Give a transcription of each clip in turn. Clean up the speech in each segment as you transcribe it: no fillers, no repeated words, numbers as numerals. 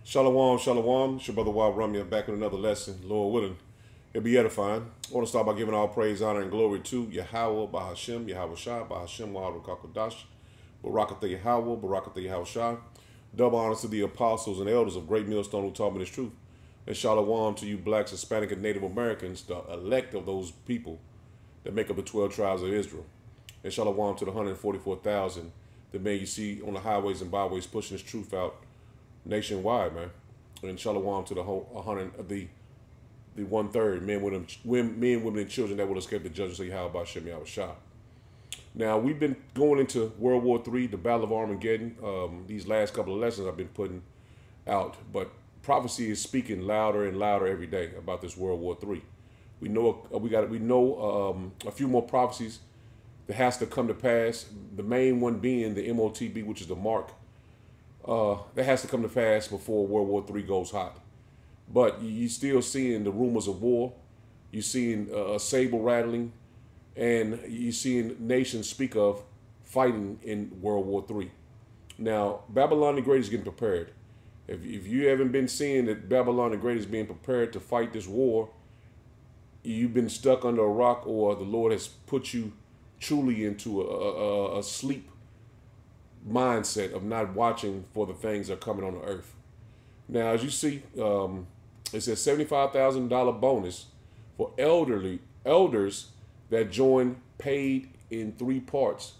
Shalom, shalom. It's your brother Wild Rummy back with another lesson. Lord willing, it'll be edifying. I want to start by giving all praise, honor, and glory to Yahweh, Bahashem, Yahweh Shah, Bahashem, Wahad Rakakodash, Barakatha Yahweh, Barakatha Yahweh Shah. Double honors to the apostles and elders of Great Millstone who taught me this truth. And shalom to you blacks, Hispanic, and Native Americans, the elect of those people that make up the 12 tribes of Israel. And shalom to the 144,000 that man you see on the highways and byways pushing this truth out nationwide, man. And shalom to the whole 100 the 1/3 men, women, and children that will escape the judgment of Yahweh Bashem Yahweh Shah. Now we've been going into World War III, the Battle of Armageddon. These last couple of lessons I've been putting out, but prophecy is speaking louder and louder every day about this World War III. We know a few more prophecies that has to come to pass. The main one being the MOTB, which is the mark. That has to come to pass before World War III goes hot. But you still seeing the rumors of war. You're seeing a saber rattling, and you're seeing nations speak of fighting in World War III. Now, Babylon the Great is getting prepared. If you haven't been seeing that Babylon the Great is being prepared to fight this war, you've been stuck under a rock, or the Lord has put you truly into a sleep mindset of not watching for the things that are coming on the earth. Now, as you see, it says $75,000 bonus for elders that join, paid in 3 parts.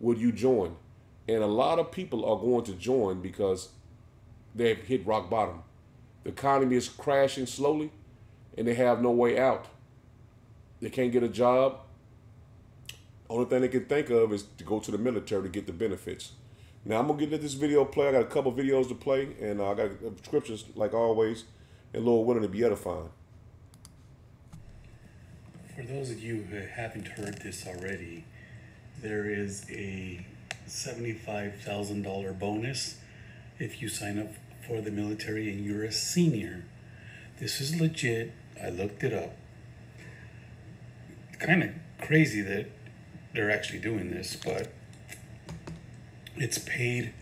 Would you join? And a lot of people are going to join because they've hit rock bottom. The economy is crashing slowly, and they have no way out. They can't get a job. Only thing they can think of is to go to the military to get the benefits. Now, I'm going to let this video play. I got a couple videos to play, and I got scriptures, like always, and Lord willing, to be edifying. For those of you who haven't heard this already, there is a $75,000 bonus if you sign up for the military and you're a senior. This is legit. I looked it up. Kind of crazy that they're actually doing this, but it's paid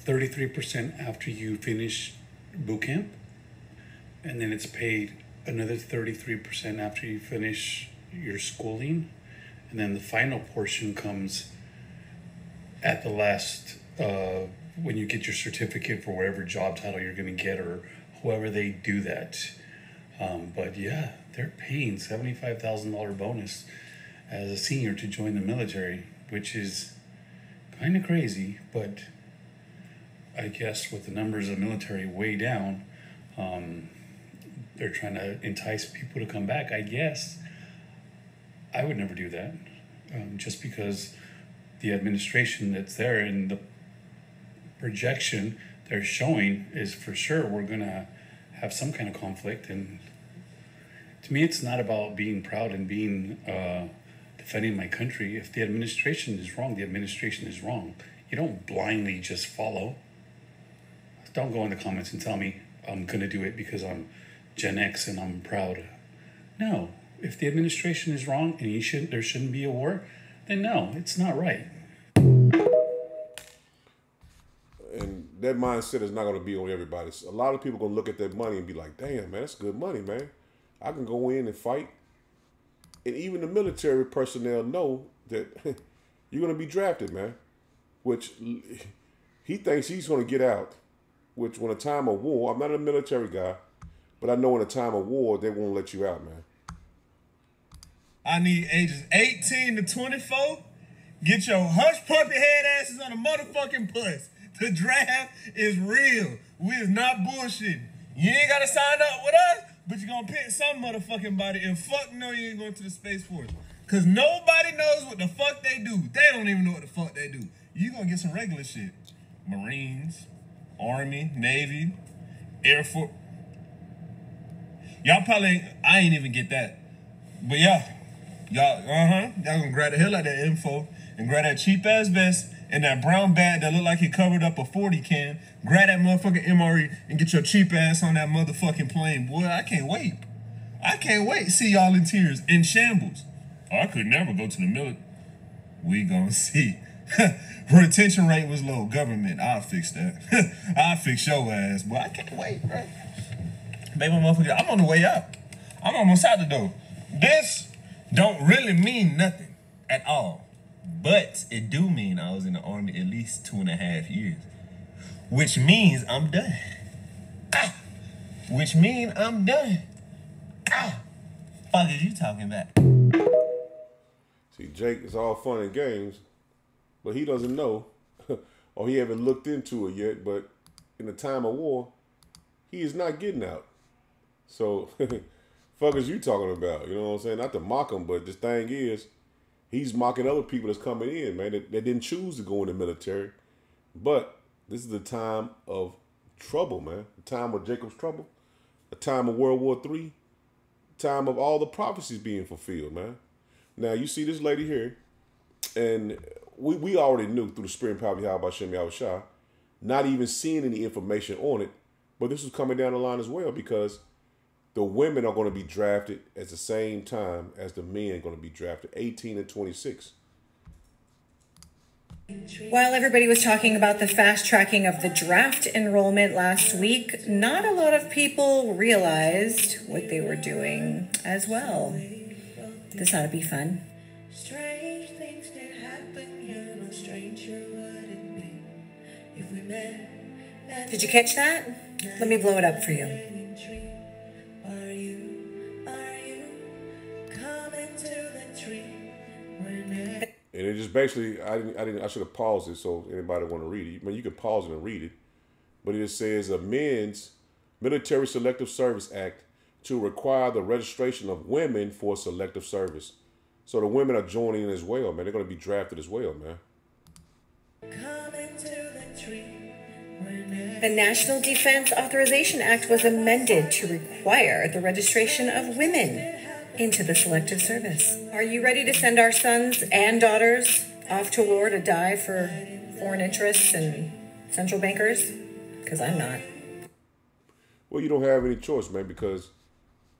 33% after you finish boot camp, and then it's paid another 33% after you finish your schooling, and then the final portion comes at the last when you get your certificate for whatever job title you're going to get, or however they do that. But yeah, they're paying $75,000 bonus as a senior to join the military, which is kind of crazy, but I guess with the numbers of military way down, they're trying to entice people to come back, I guess. I would never do that, just because the administration that's there and the projection they're showing is for sure we're going to have some kind of conflict. And to me, it's not about being proud and being defending my country. If the administration is wrong, the administration is wrong. You don't blindly just follow. Don't go in the comments and tell me I'm going to do it because I'm Gen X and I'm proud. No. If the administration is wrong and there shouldn't be a war, then no, it's not right. And that mindset is not going to be on everybody. A lot of people are going to look at that money and be like, damn, man, that's good money, man. I can go in and fight. And even the military personnel know that you're going to be drafted, man. Which he thinks he's going to get out. Which, when a time of war, I'm not a military guy, but I know in a time of war, they won't let you out, man. I need ages 18 to 24. Get your hush puppy head asses on the motherfucking bus. The draft is real. We is not bullshitting. You ain't got to sign up with us, but you're going to pick some motherfucking body, and fuck no, you ain't going to the Space Force. Because nobody knows what the fuck they do. They don't even know what the fuck they do. You going to get some regular shit. Marines, Army, Navy, Air Force. Y'all probably, I ain't even get that. But yeah, y'all gonna grab the hell out of that info and grab that cheap ass vest and that brown bag that look like it covered up a 40 can. Grab that motherfucking MRE and get your cheap ass on that motherfucking plane. Boy, I can't wait. I can't wait to see y'all in tears, in shambles. Oh, I could never go to the military. We gonna see. Retention rate was low. Government, I'll fix that. I'll fix your ass, boy. I can't wait, bro. Baby motherfucker, I'm on the way out. I'm almost out the door. This don't really mean nothing at all. But it do mean I was in the Army at least 2.5 years. Which means I'm done. Ah! Which means I'm done. Ah! Fuck is you talking about? See, Jake, it's all fun and games, but he doesn't know, or he haven't looked into it yet, but in the time of war, he is not getting out. So, fuck is you talking about? You know what I'm saying? Not to mock him, but the thing is, he's mocking other people that's coming in, man, that didn't choose to go in the military. But this is the time of trouble, man. The time of Jacob's trouble. The time of World War III. Time of all the prophecies being fulfilled, man. Now, you see this lady here, and we already knew through the spirit and power of Yahweh Shem Yahushua, not even seeing any information on it, but this was coming down the line as well because the women are going to be drafted at the same time as the men are going to be drafted, 18 and 26. While everybody was talking about the fast tracking of the draft enrollment last week, not a lot of people realized what they were doing as well. This ought to be fun. Strange things that happen, you're no stranger would it be if we met. Did you catch that? Let me blow it up for you. Are you coming to the tree? And it just basically, I should have paused it so anybody want to read it. I mean, you can pause it and read it. But it just says a men's Military Selective Service Act to require the registration of women for selective service. So the women are joining in as well, man. They're going to be drafted as well, man. The National Defense Authorization Act was amended to require the registration of women into the selective service. Are you ready to send our sons and daughters off to war to die for foreign interests and central bankers? Because I'm not. Well, you don't have any choice, man, because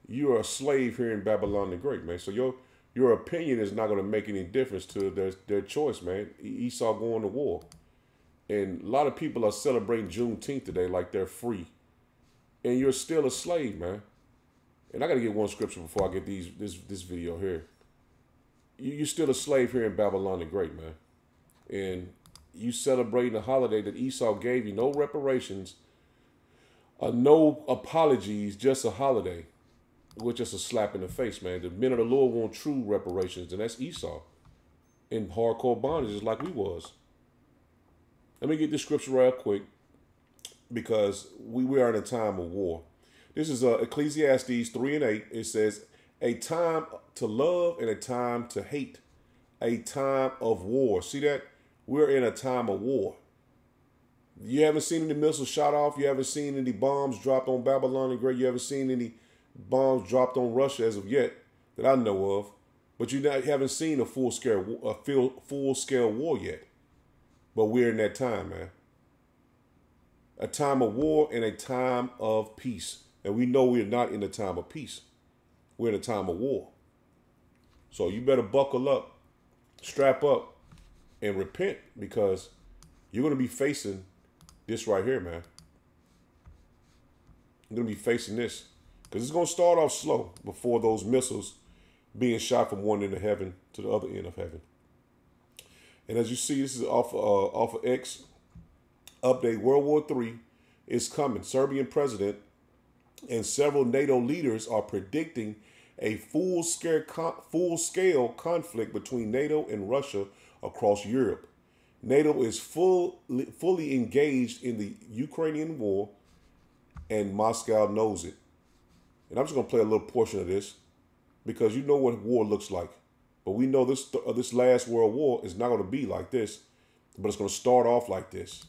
you're a slave here in Babylon the Great, man. So your opinion is not going to make any difference to their choice, man. Esau going to war. And a lot of people are celebrating Juneteenth today like they're free. And you're still a slave, man. And I got to get one scripture before I get this video here. You're still a slave here in Babylon the Great, man. And you celebrating a holiday that Esau gave you no reparations, no apologies, just a holiday. With just a slap in the face, man. The men of the Lord want true reparations, and that's Esau. In hardcore bondage, just like we was. Let me get this scripture right quick, because we are in a time of war. This is Ecclesiastes 3 and 8. It says, a time to love and a time to hate. A time of war. See that? We're in a time of war. You haven't seen any missiles shot off. You haven't seen any bombs dropped on Babylon the Great. You haven't seen any bombs dropped on Russia as of yet that I know of. But you haven't seen a full-scale war yet. But we're in that time, man. A time of war and a time of peace. And we know we're not in a time of peace. We're in a time of war. So you better buckle up, strap up, and repent, because you're going to be facing this right here, man. You're going to be facing this. Because it's going to start off slow before those missiles being shot from one end of heaven to the other end of heaven. And as you see, this is off of X update. World War III is coming. Serbian president and several NATO leaders are predicting a full-scale conflict between NATO and Russia across Europe. NATO is fully engaged in the Ukrainian war, and Moscow knows it. And I'm just going to play a little portion of this, because you know what war looks like. But we know this last world war is not going to be like this, but it's going to start off like this.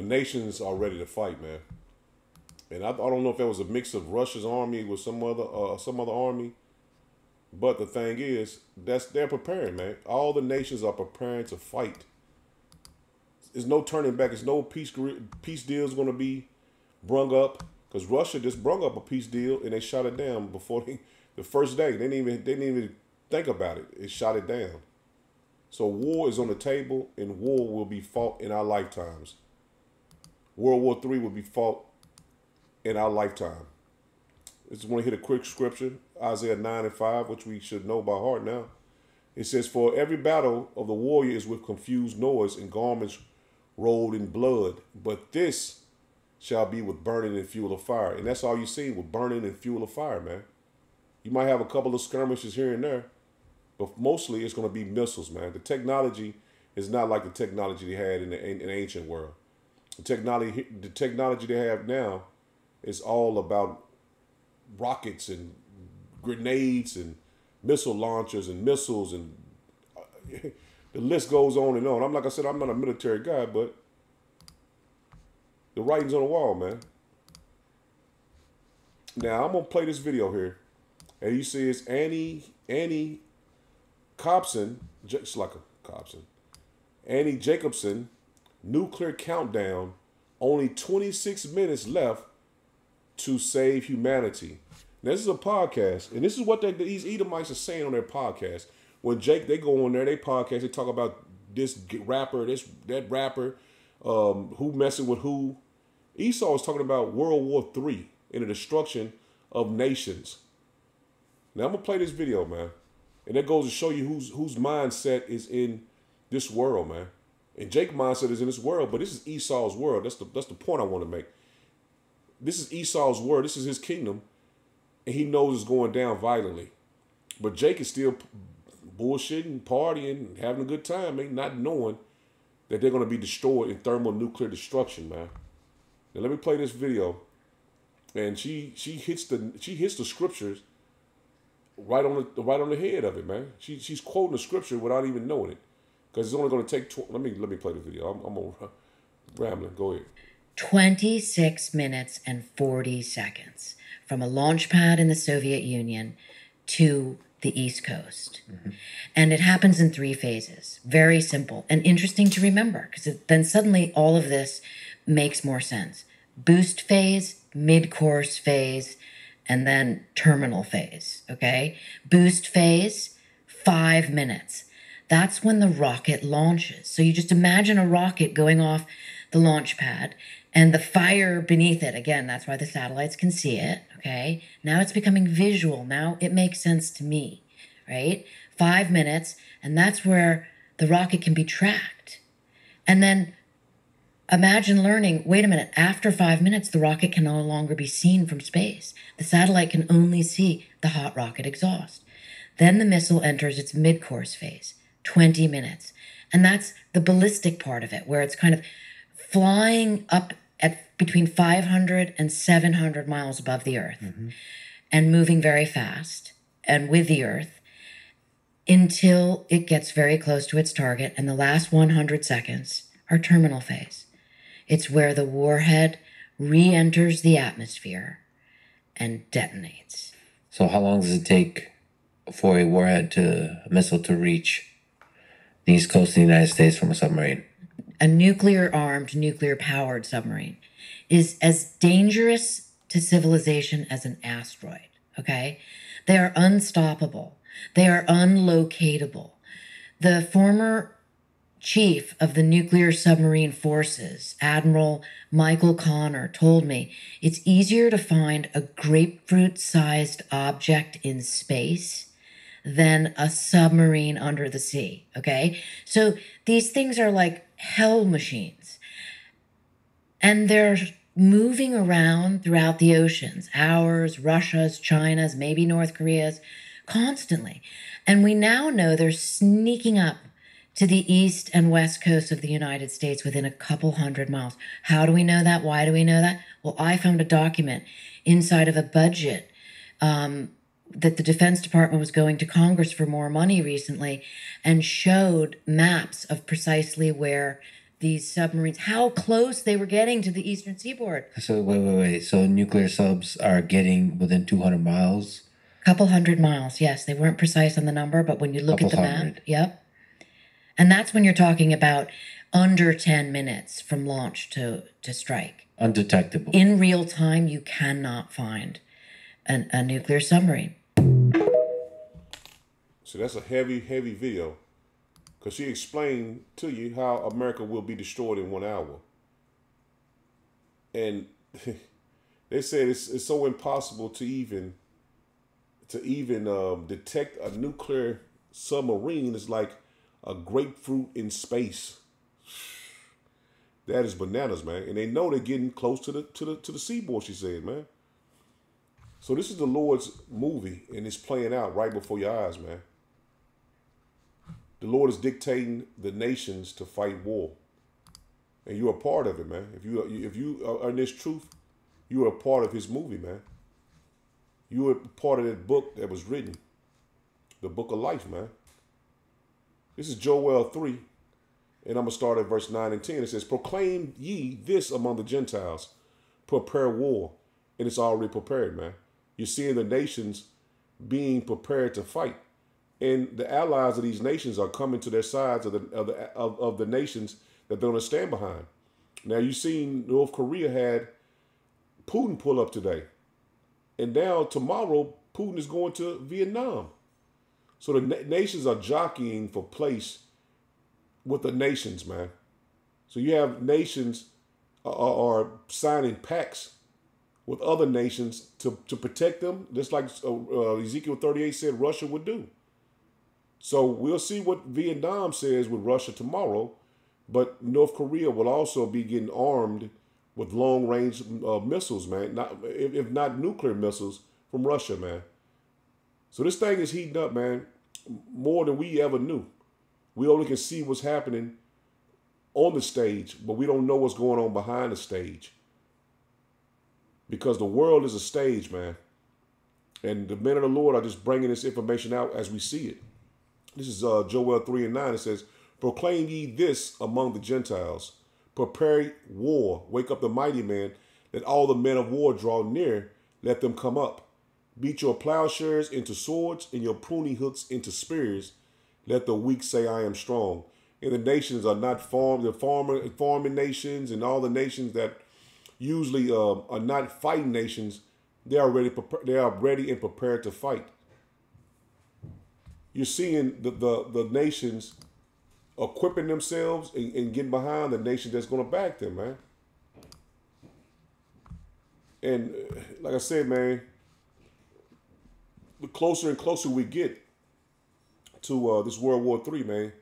nations are ready to fight, man. And I don't know if that was a mix of Russia's army with some other army. But the thing is, they're preparing, man. All the nations are preparing to fight. There's no turning back. There's no peace deals going to be brung up, because Russia just brung up a peace deal and they shot it down before the first day. They didn't even think about it. It shot it down. So war is on the table, and war will be fought in our lifetimes. World War III will be fought in our lifetime. I just want to hit a quick scripture, Isaiah 9:5, which we should know by heart now. It says, "For every battle of the warrior is with confused noise and garments rolled in blood, but this shall be with burning and fuel of fire." And that's all you see, with burning and fuel of fire, man. You might have a couple of skirmishes here and there, but mostly it's going to be missiles, man. The technology is not like the technology they had in the ancient world. The technology they have now is all about rockets and grenades and missile launchers and missiles, and the list goes on and on. Like I said, I'm not a military guy, but the writing's on the wall, man. Now I'm gonna play this video here, and you see it's Annie Cobson, just like a Cobson, Annie Jacobson, nuclear countdown, only 26 minutes left to save humanity. Now, this is a podcast, and this is what these Edomites are saying on their podcast. When they go on there, they podcast, they talk about this rapper, that rapper, who messing with who. Esau was talking about World War III and the destruction of nations. Now I'm gonna play this video, man, and that goes to show you whose mindset is in this world, man. And Jake's mindset is in this world, but this is Esau's world. That's the point I want to make. This is Esau's world. This is his kingdom, and he knows it's going down violently. But Jake is still bullshitting, partying, having a good time, man, not knowing that they're going to be destroyed in thermonuclear destruction, man. Now let me play this video, and she hits the scriptures right on the head of it, man. She's quoting the scripture without even knowing it, because it's only going to take. Let me play the video. I'm gonna rambling. Go ahead. 26 minutes and 40 seconds from a launch pad in the Soviet Union to the East Coast. Mm-hmm. And it happens in 3 phases. Very simple and interesting to remember, because then suddenly all of this makes more sense. Boost phase, mid-course phase, and then terminal phase, okay? Boost phase, 5 minutes. That's when the rocket launches. So you just imagine a rocket going off the launch pad and the fire beneath it. Again, that's why the satellites can see it, okay? Now it's becoming visual. Now it makes sense to me, right? 5 minutes, and that's where the rocket can be tracked. And then imagine learning, wait a minute, after 5 minutes, the rocket can no longer be seen from space. The satellite can only see the hot rocket exhaust. Then the missile enters its mid-course phase, 20 minutes. And that's the ballistic part of it, where it's kind of flying up at between 500 and 700 miles above the Earth, mm-hmm. and moving very fast and with the Earth until it gets very close to its target. And the last 100 seconds are terminal phase. It's where the warhead re-enters the atmosphere and detonates. So how long does it take for a missile to reach the East Coast of the United States from a submarine? A nuclear-armed, nuclear-powered submarine is as dangerous to civilization as an asteroid, okay? They are unstoppable. They are unlocatable. The former chief of the nuclear submarine forces, Admiral Michael Connor, told me it's easier to find a grapefruit-sized object in space than a submarine under the sea, okay? So these things are like hell machines. And they're moving around throughout the oceans, ours, Russia's, China's, maybe North Korea's, constantly. And we now know they're sneaking up to the east and west coast of the United States within a couple hundred miles. How do we know that? Why do we know that? Well, I found a document inside of a budget that the Defense Department was going to Congress for more money recently, and showed maps of precisely where these submarines, how close they were getting to the eastern seaboard. So wait. So nuclear subs are getting within 200 miles. Couple hundred miles, yes. They weren't precise on the number, but when you look at the Couple map, hundred. yep. And that's when you're talking about under 10 minutes from launch to strike. Undetectable. In real time, you cannot find a nuclear submarine. So that's a heavy video. Because she explained to you how America will be destroyed in 1 hour. And they said it's so impossible to even detect a nuclear submarine. It's like a grapefruit in space. That is bananas, man. And they know they're getting close to the seaboard, she said, man. So this is the Lord's movie, and it's playing out right before your eyes, man. The Lord is dictating the nations to fight war. And you're a part of it, man. If you are in this truth, you are a part of his movie, man. You are part of that book that was written. The book of life, man. This is Joel 3. And I'm going to start at verse 9 and 10. It says, proclaim ye this among the Gentiles. Prepare war. And it's already prepared, man. You're seeing the nations being prepared to fight. And the allies of these nations are coming to their sides of the nations that they're going to stand behind. Now, you've seen North Korea had Putin pull up today. And now tomorrow, Putin is going to Vietnam. So the nations are jockeying for place with the nations, man. So you have nations are signing pacts with other nations to protect them, just like Ezekiel 38 said Russia would do. So we'll see what Vietnam says with Russia tomorrow, but North Korea will also be getting armed with long-range missiles, man. If not nuclear missiles from Russia, man. So this thing is heating up, man, more than we ever knew. We only can see what's happening on the stage, but we don't know what's going on behind the stage. Because the world is a stage, man. And the men of the Lord are just bringing this information out as we see it. This is Joel 3 and 9. It says, proclaim ye this among the Gentiles. Prepare war. Wake up the mighty man. Let all the men of war draw near. Let them come up. Beat your plowshares into swords and your pruning hooks into spears. Let the weak say, I am strong. And the nations are not farming nations, and all the nations that usually are not fighting nations, they are ready and prepared to fight. You're seeing the nations equipping themselves and getting behind the nation that's going to back them, man. And like I said, man, the closer and closer we get to this World War III, man,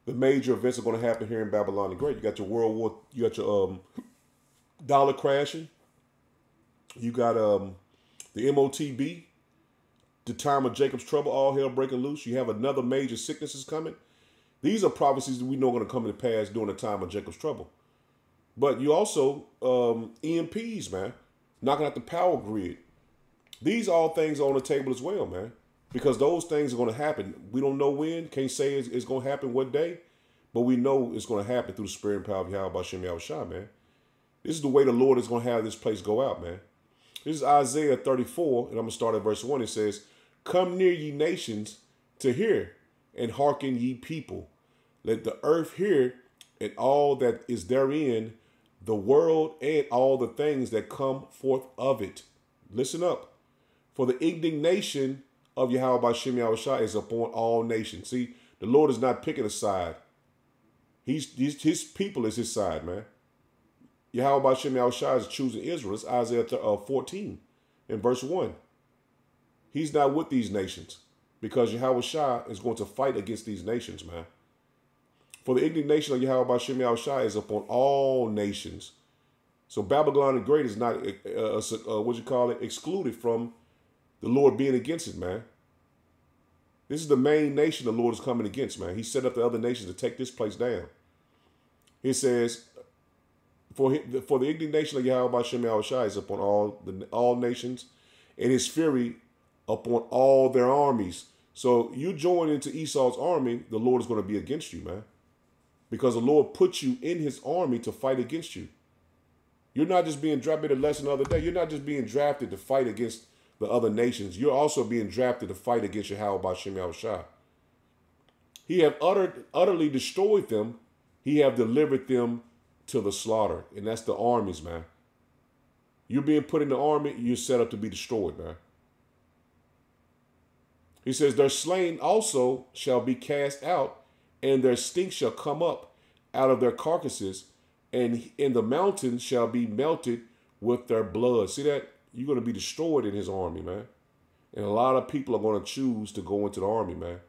the major events are going to happen here in Babylon the Great. You got your you got your dollar crashing. You got the MOTB, the time of Jacob's trouble, all hell breaking loose. You have another major sickness is coming. These are prophecies that we know are going to come to pass during the time of Jacob's trouble. But you also, EMPs, man, knocking out the power grid. These are all things on the table as well, man, because those things are going to happen. We don't know when, can't say it's going to happen what day, but we know it's going to happen through the spirit and power of Yahweh Bashem Yahushua, man. This is the way the Lord is going to have this place go out, man. This is Isaiah 34, and I'm going to start at verse 1. It says, come near ye nations to hear, and hearken ye people. Let the earth hear, and all that is therein, the world and all the things that come forth of it. Listen up. For the indignation of Yahweh Bashem Yahushua is upon all nations. See, the Lord is not picking a side. His people is his side, man. Yahweh Bashem Yahushua is choosing Israel. It's Isaiah 14 in verse 1. He's not with these nations because Yahweh Shah is going to fight against these nations, man. For the indignation of Yahweh Bashem Yahushua is upon all nations. So Babylon the Great is not, excluded from the Lord being against it, man. This is the main nation the Lord is coming against, man. He set up the other nations to take this place down. It says, for the indignation of Yahweh Bashem Yahushua is upon all nations, and his fury upon all their armies. So you join into Esau's army, the Lord is going to be against you, man. because the Lord put you in his army to fight against you. You're not just being drafted. A lesson the other day. You're not just being drafted to fight against the other nations. You're also being drafted to fight against Yahweh Ba'Shem Yahushua. He have utterly destroyed them. He have delivered them to the slaughter. And that's the armies, man. You're being put in the army. You're set up to be destroyed, man. He says, their slain also shall be cast out, and their stink shall come up out of their carcasses, and in the mountains shall be melted with their blood. See that? You're going to be destroyed in his army, man. And a lot of people are going to choose to go into the army, man.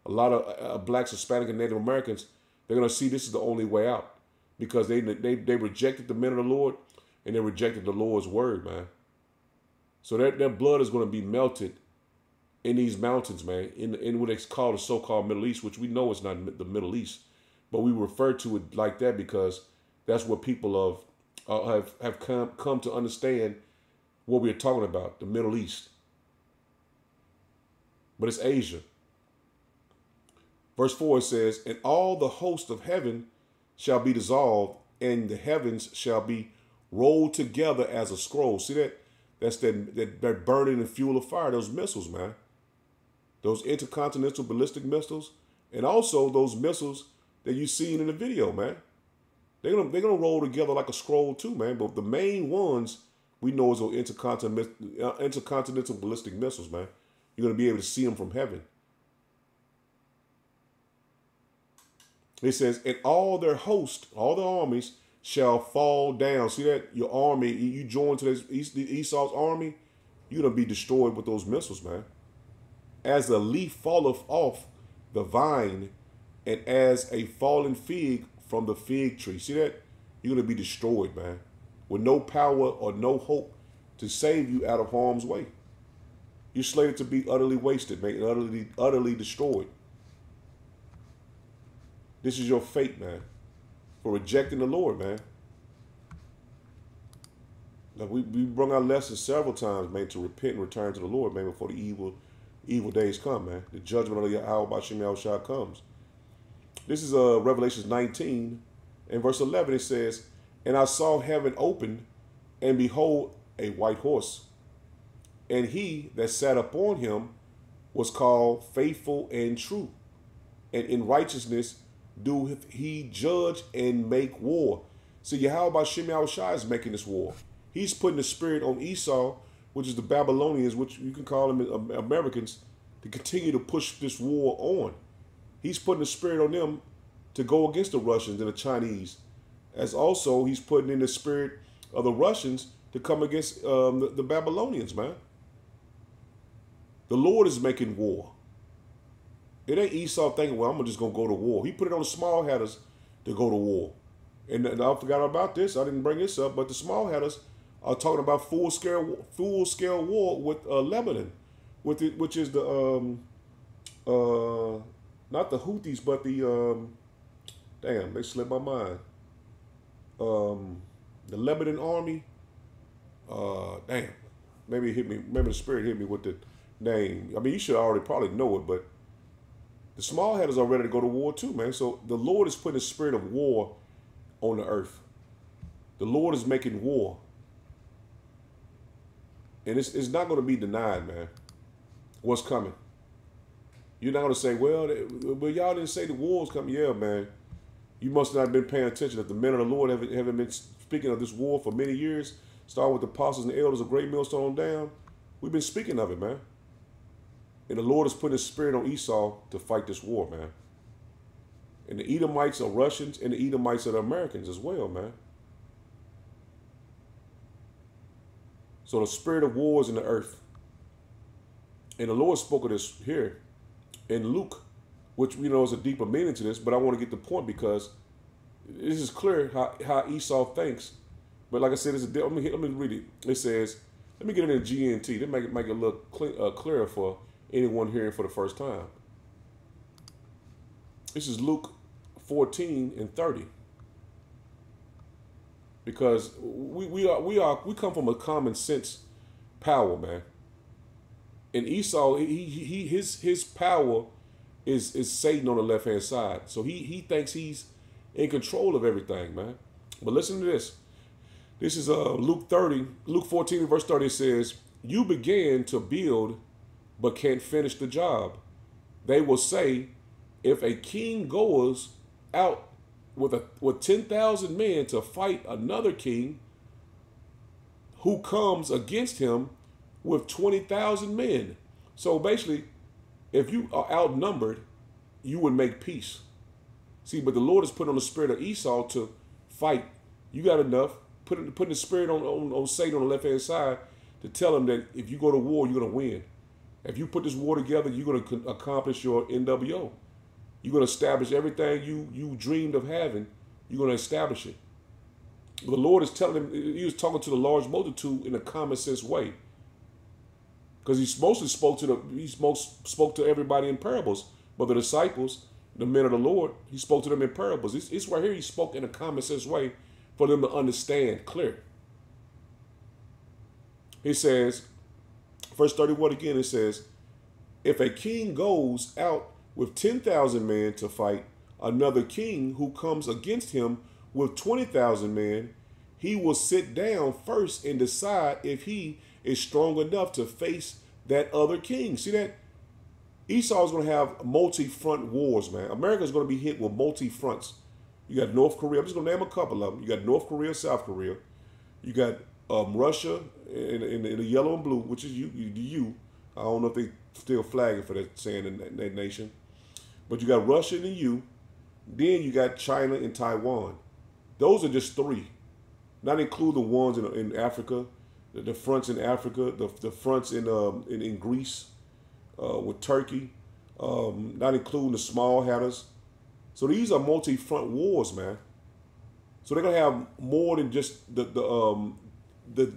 A lot of blacks, Hispanic, and Native Americans, they're going to see this is the only way out, because they rejected the men of the Lord, and they rejected the Lord's word, man. So their blood is going to be melted in these mountains, man, in what they call the so-called Middle East, which we know is not the Middle East, but we refer to it like that because that's what people have come to understand what we're talking about, the Middle East. But it's Asia. Verse 4 says, and all the host of heaven shall be dissolved, and the heavens shall be rolled together as a scroll. See that? That's that burning and fuel of fire, those missiles, man. Those intercontinental ballistic missiles, and also those missiles that you seen in the video, man. They're gonna roll together like a scroll too, man. But the main ones we know is those intercontinental ballistic missiles, man. You're gonna be able to see them from heaven. It says, and all their host, all the armies shall fall down. See that? Your army, you join to this Esau's army, you're gonna be destroyed with those missiles, man. As a leaf falleth off the vine, and as a fallen fig from the fig tree. See that? You're going to be destroyed, man. With no power or no hope to save you out of harm's way. You're slated to be utterly wasted, man, and utterly destroyed. This is your fate, man, for rejecting the Lord, man. Now, we brung our lessons several times, man, to repent and return to the Lord, man, before the evil days come, man. The judgment of Yahweh Ba'Shem Yahushua comes. This is Revelation 19 and verse 11. It says, and I saw heaven opened, and behold, a white horse. And he that sat upon him was called Faithful and True. And in righteousness doeth he judge and make war. See, Yahweh Ba'Shem Yahushua is making this war. He's putting the spirit on Esau, which is the Babylonians, which you can call them Americans, to continue to push this war on. He's putting the spirit on them to go against the Russians and the Chinese. As also, he's putting in the spirit of the Russians to come against the Babylonians, man. The Lord is making war. It ain't Esau thinking, well, I'm just going to go to war. He put it on the small hatters to go to war. And I forgot about this. I didn't bring this up, but the small hatters are talking about full-scale war with Lebanon, which is the not the Houthis, but the damn, they slipped my mind. The Lebanon army. Damn, maybe it hit me. Maybe the spirit hit me with the name. I mean, you should already probably know it, but the small hatters are ready to go to war too, man. So the Lord is putting a spirit of war on the earth. The Lord is making war. And it's not going to be denied, man, what's coming. You're not going to say, well, y'all didn't say the war was coming. Yeah, man. You must not have been paying attention. If the men of the Lord haven't been speaking of this war for many years, starting with the apostles and the elders of Great Millstone down, we've been speaking of it, man. And the Lord is putting his spirit on Esau to fight this war, man. And the Edomites are Russians, and the Edomites are the Americans as well, man. So the spirit of war is in the earth. And the Lord spoke of this here in Luke, which we know is a deeper meaning to this, but I want to get the point because this is clear how Esau thinks. But like I said, let me read it. It says, let me get it in GNT. That make it a little clearer for anyone hearing for the first time. This is Luke 14 and 30. Because we come from a common sense power, man. And Esau, his power is Satan on the left hand side. So he thinks he's in control of everything, man. But listen to this. This is Luke 14 verse 30 says, you began to build but can't finish the job. They will say, if a king goes out with 10,000 men to fight another king who comes against him with 20,000 men. So basically, if you are outnumbered, you would make peace. See, but the Lord has put on the spirit of Esau to fight. You got enough. Putting the spirit on Satan on the left-hand side to tell him that if you go to war, you're going to win. If you put this war together, you're going to accomplish your NWO. You're going to establish everything you dreamed of having. You're going to establish it. But the Lord is telling him, he was talking to the large multitude in a common sense way. Because he mostly spoke to everybody in parables. But the disciples, the men of the Lord, he spoke to them in parables. It's right here he spoke in a common sense way for them to understand clear. He says, verse 31 again, it says, if a king goes out with 10,000 men to fight another king who comes against him with 20,000 men, he will sit down first and decide if he is strong enough to face that other king. See that? Esau is going to have multi-front wars, man. America is going to be hit with multi-fronts. You got North Korea. I'm just going to name a couple of them. You got North Korea, South Korea. You got Russia in the yellow and blue, which is you. I don't know if they still flagging for that saying in that nation. But you got Russia and the U. Then you got China and Taiwan. Those are just three. Not include the ones in Africa, the fronts in Africa, the fronts in Greece with Turkey, not including the small hatters. So these are multi-front wars, man. So they're gonna have more than just the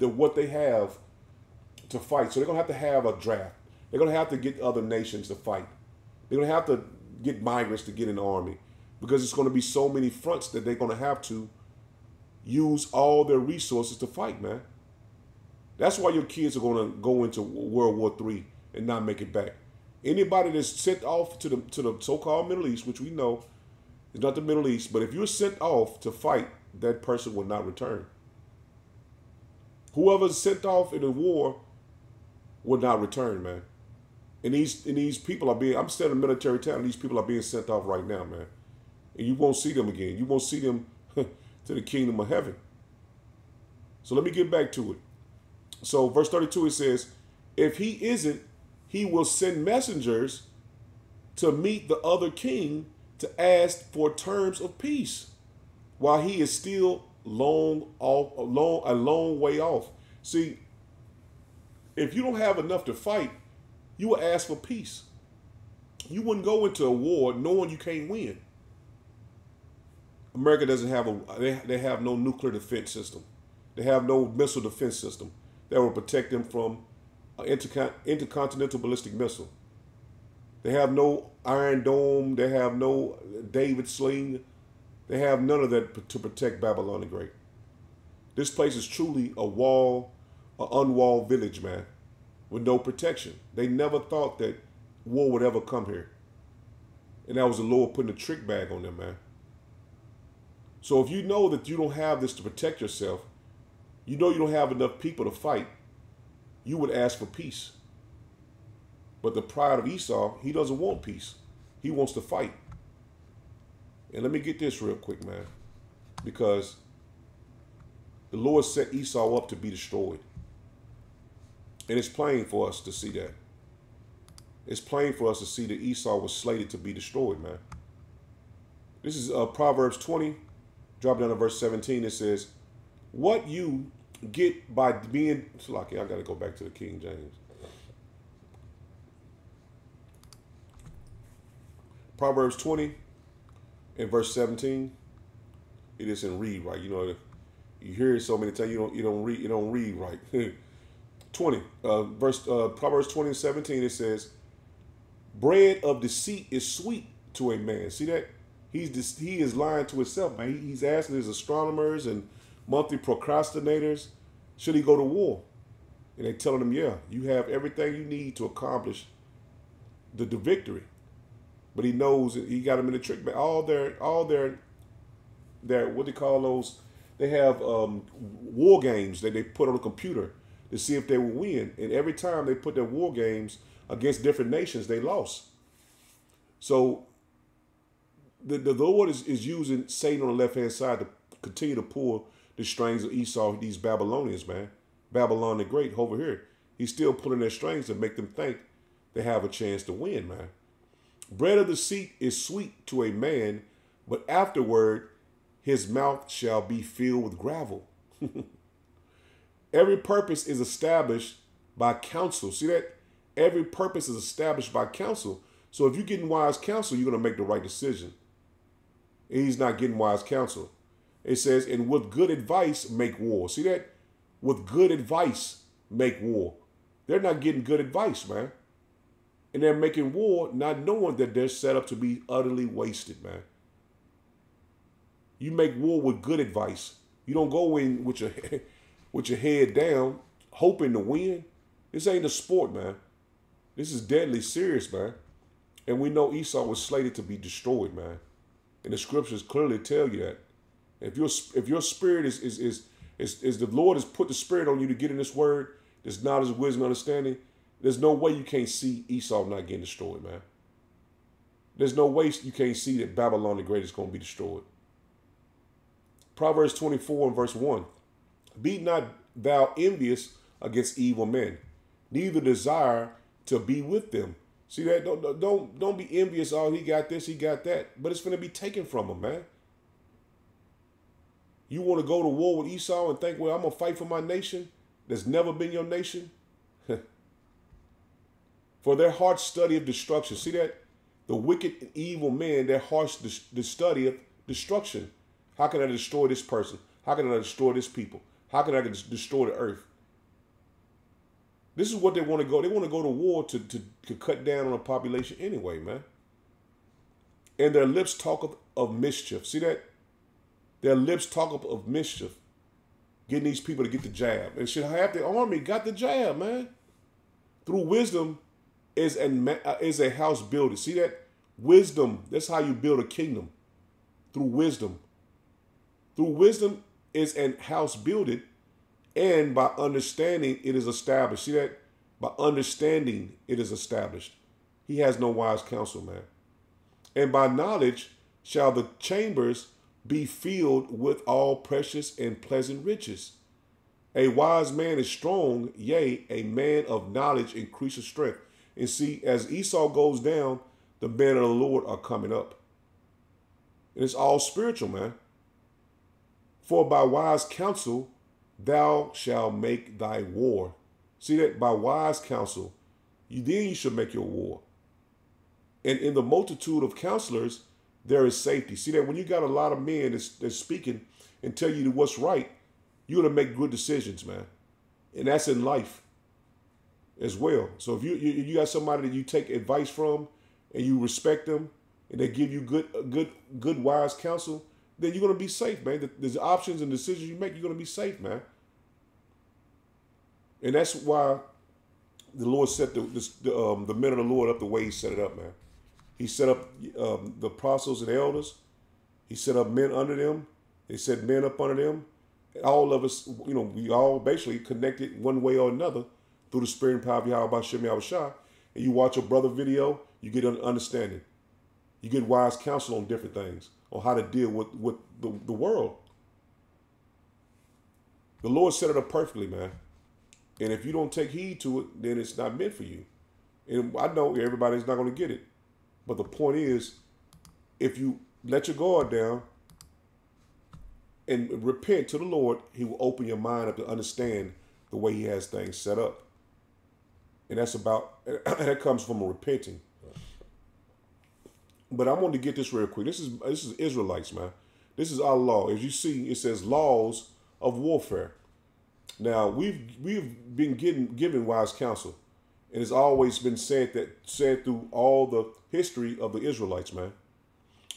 what they have to fight. So they're gonna have to have a draft. They're gonna have to get other nations to fight. They're gonna have to get migrants to get in the army because it's gonna be so many fronts that they're gonna have to use all their resources to fight, man. That's why your kids are gonna go into World War III and not make it back. Anybody that's sent off to the so-called Middle East, which we know is not the Middle East, but if you're sent off to fight, that person will not return. Whoever's sent off in a war will not return, man. And these people are being, I'm still in a military town, and these people are being sent off right now, man. And you won't see them again. You won't see them to the kingdom of heaven. So let me get back to it. So verse 32, it says, if he isn't, he will send messengers to meet the other king to ask for terms of peace while he is still a long way off. See, if you don't have enough to fight, you will ask for peace. You wouldn't go into a war knowing you can't win. America doesn't have they have no nuclear defense system. They have no missile defense system that will protect them from an intercontinental ballistic missile. They have no Iron Dome. They have no David Sling. They have none of that to protect Babylon the Great. This place is truly an unwalled village, man, with no protection. They never thought that war would ever come here. And that was the Lord putting a trick bag on them, man. So if you know that you don't have this to protect yourself, you know you don't have enough people to fight, you would ask for peace. But the pride of Esau, he doesn't want peace. He wants to fight. And let me get this real quick, man, because the Lord set Esau up to be destroyed. And it's plain for us to see that. It's plain for us to see that Esau was slated to be destroyed, man. This is Proverbs 20, drop down to verse 17. It says, what you get by being, I got to go back to the King James. Proverbs 20 and verse 17. It isn't read right. You know, you hear it so many times you don't read right. 20 Proverbs 20 and 17. It says, bread of deceit is sweet to a man. See that? He is lying to himself, man. He's asking his astronomers and monthly procrastinators, should he go to war? And they're telling him, yeah, you have everything you need to accomplish the victory. But he knows that he got him in the trick bag. All their their what they call those. They have war games that they put on a computer to see if they will win. And every time they put their war games against different nations, they lost. So the Lord is using Satan on the left hand side to continue to pull the strings of Esau, these Babylonians, man. Babylon the Great over here. He's still pulling their strings to make them think they have a chance to win, man. Bread of deceit is sweet to a man, but afterward his mouth shall be filled with gravel. Every purpose is established by counsel. See that? Every purpose is established by counsel. So if you're getting wise counsel, you're going to make the right decision. And he's not getting wise counsel. It says, and with good advice, make war. See that? With good advice, make war. They're not getting good advice, man. And they're making war not knowing that they're set up to be utterly wasted, man. You make war with good advice. You don't go in with your head down, hoping to win. This ain't a sport, man. This is deadly serious, man. And we know Esau was slated to be destroyed, man. And the scriptures clearly tell you that. If your spirit is the Lord has put the spirit on you to get in this word, this knowledge, wisdom, understanding, there's no way you can't see Esau not getting destroyed, man. There's no way you can't see that Babylon the Great is going to be destroyed. Proverbs 24 and verse 1. Be not thou envious against evil men, neither desire to be with them. See that? Don't be envious. Oh, he got this, he got that. But it's going to be taken from him, man. You want to go to war with Esau and think, well, I'm going to fight for my nation that's never been your nation? For their heart study of destruction. See that? The wicked and evil men, their hearts the study of destruction. How can I destroy this person? How can I destroy this people? How can I destroy the earth? This is what they want to go. They want to go to war to cut down on a population anyway, man. And their lips talk of mischief. See that? Their lips talk of mischief. Getting these people to get the jab. And should have the army got the jab, man. Through wisdom is a house builder. See that? Wisdom, that's how you build a kingdom. Through wisdom. Through wisdom is an house builded, and by understanding it is established. See that? By understanding it is established. He has no wise counsel, man. And by knowledge shall the chambers be filled with all precious and pleasant riches. A wise man is strong, yea, a man of knowledge increases strength. And see, as Esau goes down, the men of the Lord are coming up. And it's all spiritual, man. For by wise counsel thou shalt make thy war. See that? By wise counsel, you should make your war. And in the multitude of counselors, there is safety. See that? When you got a lot of men that's speaking and tell you what's right, you're going to make good decisions, man. And that's in life as well. So if you got somebody that you take advice from and you respect them and they give you good wise counsel, then you're going to be safe, man. The options and decisions you make, you're going to be safe, man. And that's why the Lord set the men of the Lord up the way he set it up, man. He set up the apostles and elders. He set up men under them. He set men up under them. All of us, we all basically connected one way or another through the spirit and power of Yahweh B'Shem Yahushua. And you watch a brother video, you get an understanding. You get wise counsel on different things, on how to deal with the world. The Lord set it up perfectly, man. And if you don't take heed to it, then it's not meant for you. And I know everybody's not going to get it. But the point is, if you let your guard down and repent to the Lord, he will open your mind up to understand the way he has things set up. And that comes from a repenting. But I want to get this real quick. This is Israelites, man. This is our law. As you see, it says laws of warfare. Now, we've been given wise counsel. And it's always been said through all the history of the Israelites, man.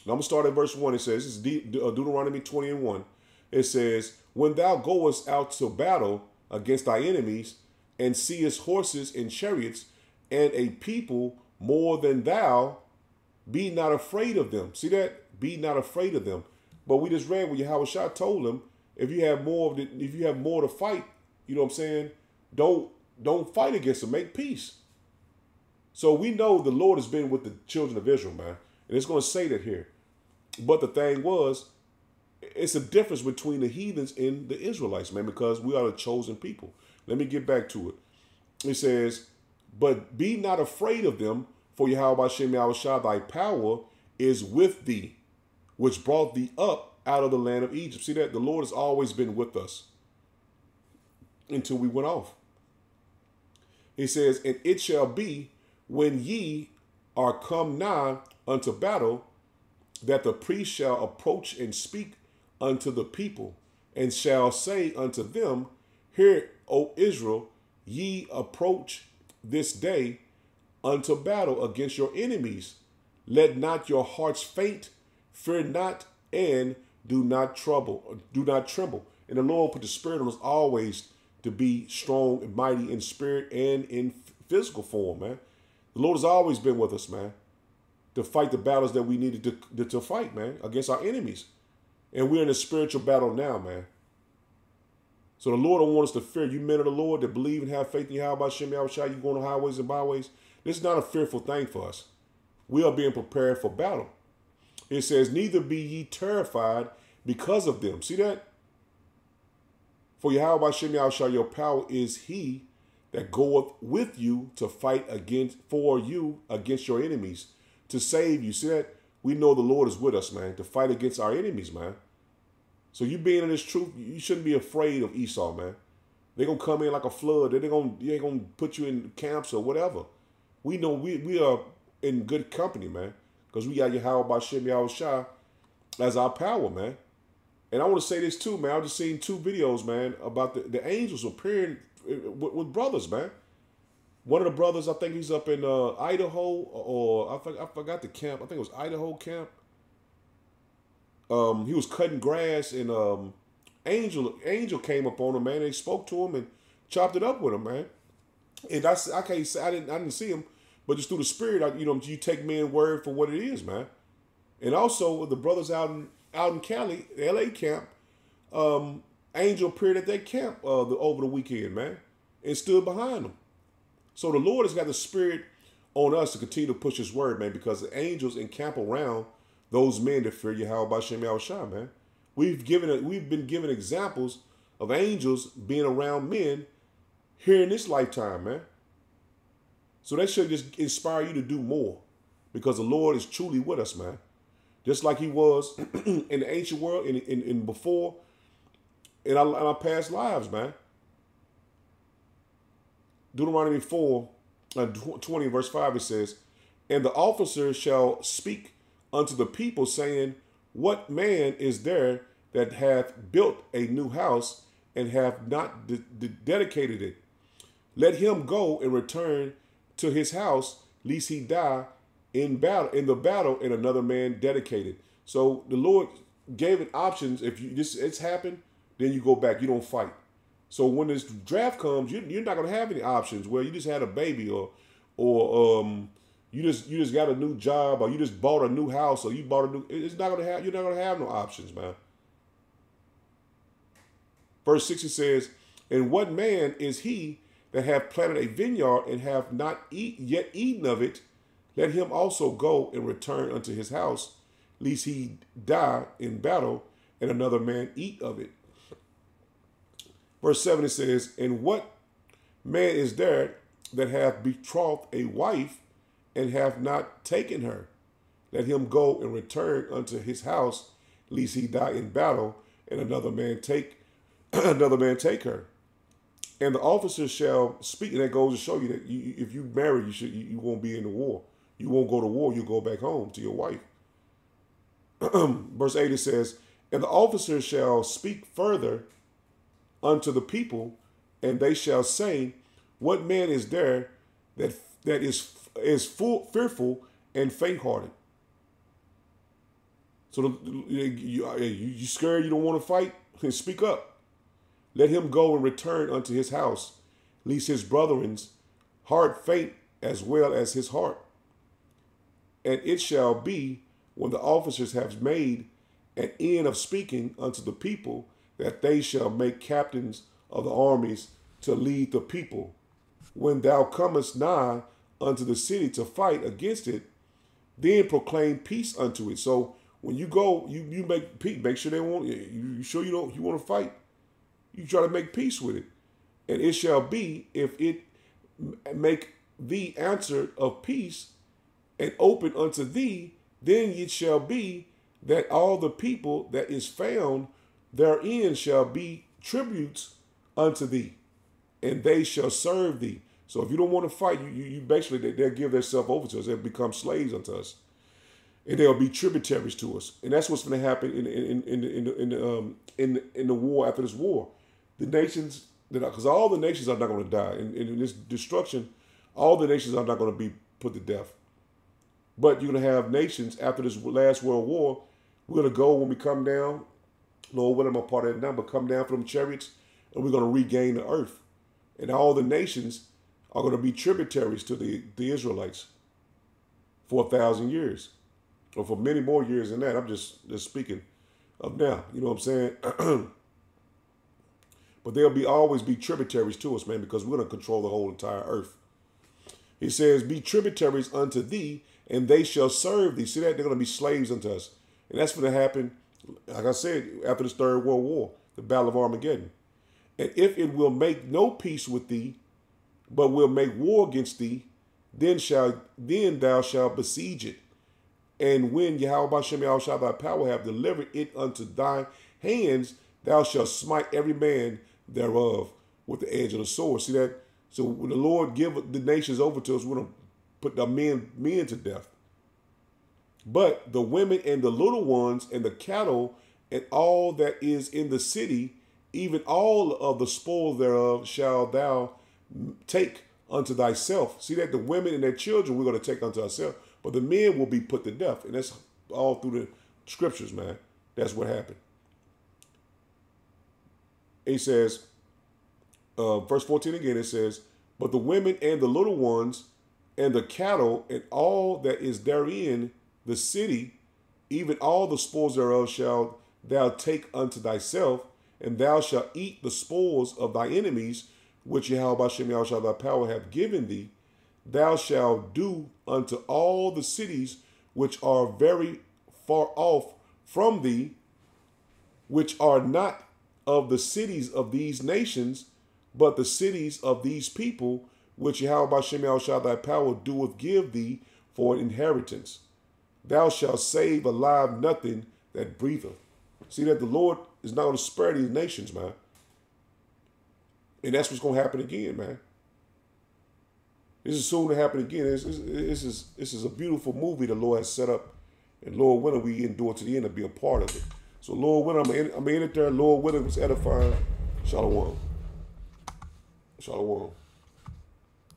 Now, I'm going to start at verse 1. It says, this is Deuteronomy 20 and 1. It says, when thou goest out to battle against thy enemies, and seest horses and chariots, and a people more than thou, be not afraid of them. See that? Be not afraid of them. But we just read when Yahweh Shah told him, if you have more to fight, you know what I'm saying, don't fight against them, make peace. So we know the Lord has been with the children of Israel, man. And it's going to say that here. But the thing was, it's a difference between the heathens and the Israelites, man, because we are the chosen people. Let me get back to it. It says, but be not afraid of them, for Yahweh Hashem Yahweh Shah, thy power is with thee, which brought thee up out of the land of Egypt. See that? The Lord has always been with us until we went off. He says, and it shall be when ye are come nigh unto battle, that the priest shall approach and speak unto the people, and shall say unto them, hear, O Israel, ye approach this day unto battle against your enemies. Let not your hearts faint, fear not, and do not tremble. And the Lord put the Spirit on us always to be strong and mighty in spirit and in physical form, man. The Lord has always been with us, man, to fight the battles that we needed to fight, man, against our enemies. And we're in a spiritual battle now, man. So the Lord don't want us to fear. You men of the Lord that believe and have faith in Yahweh Hashem Yahweh Shah, you go on the highways and byways. This is not a fearful thing for us. We are being prepared for battle. It says, neither be ye terrified because of them. See that? For Yahweh Hashem Yahweh Shah, your power is he that goeth with you to fight for you against your enemies, to save you. See that? We know the Lord is with us, man, to fight against our enemies, man. So you being in this truth, you shouldn't be afraid of Esau, man. They're going to come in like a flood. They're going to put you in camps or whatever. We know we are in good company, man, because we got Yahweh Hashem Yahweh Shah as our power, man. And I want to say this too, man. I just seen 2 videos, man, about the angels appearing with brothers, man. One of the brothers, I think he's up in Idaho, or I forgot the camp. I think it was Idaho camp. He was cutting grass, and angel came up on him, man. They spoke to him and chopped it up with him, man. And I can't say I didn't see him, but just through the Spirit, you take men's word for what it is, man. And also the brothers out in Cali, the LA camp, angel appeared at that camp over the weekend, man, and stood behind them. So the Lord has got the Spirit on us to continue to push His word, man, because the angels encamp around those men that fear Yahweh Hashem Yahweh Shah, man. We've been given examples of angels being around men here in this lifetime, man. So that should just inspire you to do more, because the Lord is truly with us, man. Just like He was in the ancient world, in before, in our past lives, man. Deuteronomy 4:20, verse 5, it says, and the officer shall speak unto the people, saying, what man is there that hath built a new house and hath not dedicated it? Let him go and return to his house, lest he die in the battle, and another man dedicated. So the Lord gave it options. If it's happened, then you go back. You don't fight. So when this draft comes, you're not gonna have any options where you just had a baby, or you just got a new job, or you just bought a new house, or you bought a new. You're not gonna have no options, man. Verse 60 says, and what man is he that hath planted a vineyard and hath not yet eaten of it? Let him also go and return unto his house, lest he die in battle, and another man eat of it. Verse 7, it says, and what man is there that hath betrothed a wife and hath not taken her? Let him go and return unto his house, lest he die in battle, and another man take her. And the officers shall speak, and that goes to show you that if you marry, you won't be in the war. You won't go to war. You go back home to your wife. Verse 8, it says, and the officers shall speak further unto the people, and they shall say, what man is there that is fearful and faint-hearted? So you scared, you don't want to fight? Speak up. Let him go and return unto his house, lest his brethren's heart faint as well as his heart. And it shall be, when the officers have made an end of speaking unto the people, that they shall make captains of the armies to lead the people. When thou comest nigh unto the city to fight against it, then proclaim peace unto it. So when you go, you make peace. Make sure they want you. Sure you want to fight. You try to make peace with it, and it shall be, if it make thee answer of peace and open unto thee, then it shall be that all the people that is found therein shall be tributes unto thee, and they shall serve thee. So if you don't want to fight, you basically, they'll give themselves over to us. They'll become slaves unto us, and they'll be tributaries to us. And that's what's going to happen in the war after this war. The nations, because all the nations are not going to die in this destruction. All the nations are not going to be put to death. But you're going to have nations after this last world war. We're going to go when we come down. Lord willing, I'm a part of that now, but come down from chariots, and we're going to regain the earth. And all the nations are going to be tributaries to the Israelites for 1,000 years, or for many more years than that. I'm just speaking of now. You know what I'm saying? But they'll always be tributaries to us, man, because we're going to control the whole entire earth. He says, be tributaries unto thee, and they shall serve thee. See that? They're going to be slaves unto us. And that's going to happen, like I said, after this Third World War, the Battle of Armageddon. And if it will make no peace with thee, but will make war against thee, then thou shalt besiege it. And when Yahweh Shem Yahushua thy power have delivered it unto thy hands, thou shalt smite every man thereof with the edge of the sword. See that? So when the Lord give the nations over to us, we're going to put the men to death. But the women and the little ones and the cattle and all that is in the city, even all of the spoil thereof, shall thou take unto thyself. See that? The women and their children we're going to take unto ourselves, but the men will be put to death. And that's all through the scriptures, man. That's what happened. He says, verse 14 again, it says, but the women and the little ones and the cattle and all that is therein, the city, even all the spoils thereof shall thou take unto thyself, and thou shalt eat the spoils of thy enemies, which Yahweh Shem Yahushua thy power have given thee. Thou shalt do unto all the cities which are very far off from thee, which are not of the cities of these nations, but the cities of these people, which Yahweh Shem Yahushua thy power doeth give thee for an inheritance. Thou shalt save alive nothing that breatheth. See that the Lord is not going to spare these nations, man. And that's what's going to happen again, man. This is soon to happen again. This is a beautiful movie the Lord has set up. And Lord willing, we endure to the end and be a part of it. So Lord willing, I'm in it there. Lord willing, was edifying. Shalom. Shalom.